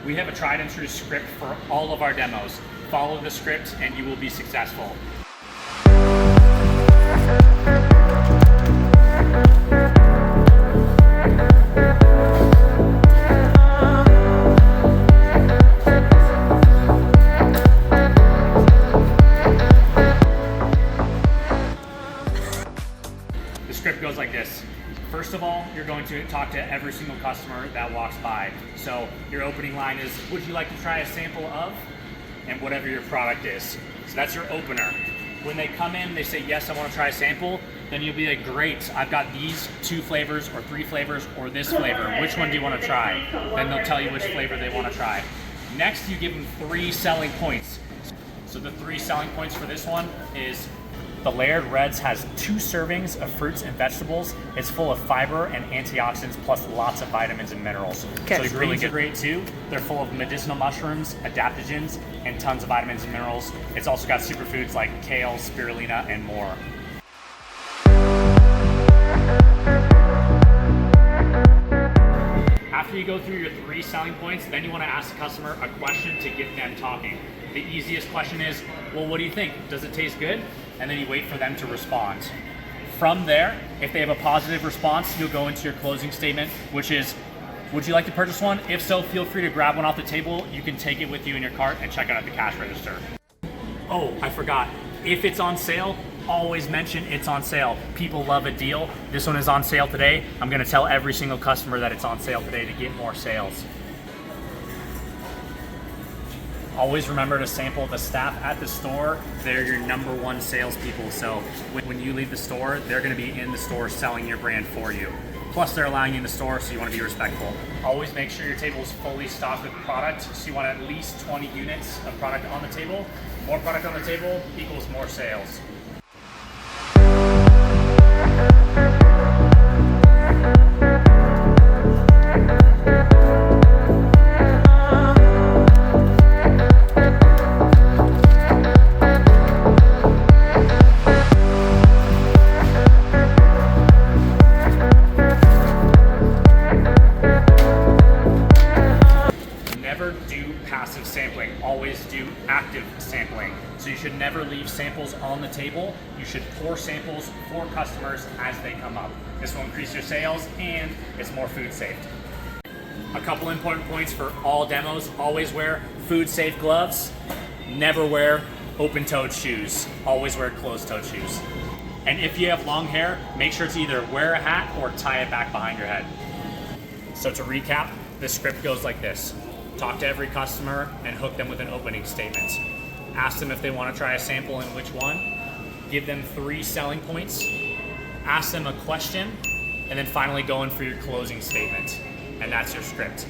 We have a tried and true script for all of our demos. Follow the script and you will be successful. The script goes like this. First of all, you're going to talk to every single customer that walks by. So your opening line is, would you like to try a sample of? And whatever your product is. So that's your opener. When they come in, they say, yes, I want to try a sample, then you'll be like, great, I've got these 2 flavors or 3 flavors or this flavor. Which one do you want to try? Then they'll tell you which flavor they want to try. Next, you give them 3 selling points. So the 3 selling points for this one is the Layered Reds has 2 servings of fruits and vegetables. It's full of fiber and antioxidants plus lots of vitamins and minerals. Okay. So the greens are great too. They're full of medicinal mushrooms, adaptogens, and tons of vitamins and minerals. It's also got superfoods like kale, spirulina, and more. After you go through your 3 selling points, then you want to ask the customer a question to get them talking. The easiest question is, well, what do you think? Does it taste good? And then you wait for them to respond. From there, if they have a positive response, you'll go into your closing statement, which is, would you like to purchase one? If so, feel free to grab one off the table. You can take it with you in your cart and check it out at the cash register. Oh, I forgot. If it's on sale, always mention it's on sale. People love a deal. This one is on sale today. I'm gonna tell every single customer that it's on sale today to get more sales. Always remember to sample the staff at the store. They're your #1 salespeople. So when you leave the store, they're gonna be in the store selling your brand for you. Plus they're allowing you in the store, so you wanna be respectful. Always make sure your table is fully stocked with product. So you want at least 20 units of product on the table. More product on the table equals more sales. Never do passive sampling, always do active sampling. So you should never leave samples on the table. You should pour samples for customers as they come up. This will increase your sales and it's more food safe. A couple important points for all demos: always wear food safe gloves, never wear open-toed shoes, always wear closed-toed shoes. And if you have long hair, make sure to either wear a hat or tie it back behind your head. So to recap, the script goes like this. Talk to every customer and hook them with an opening statement. Ask them if they want to try a sample and which one. Give them 3 selling points. Ask them a question, and then finally go in for your closing statement. And that's your script.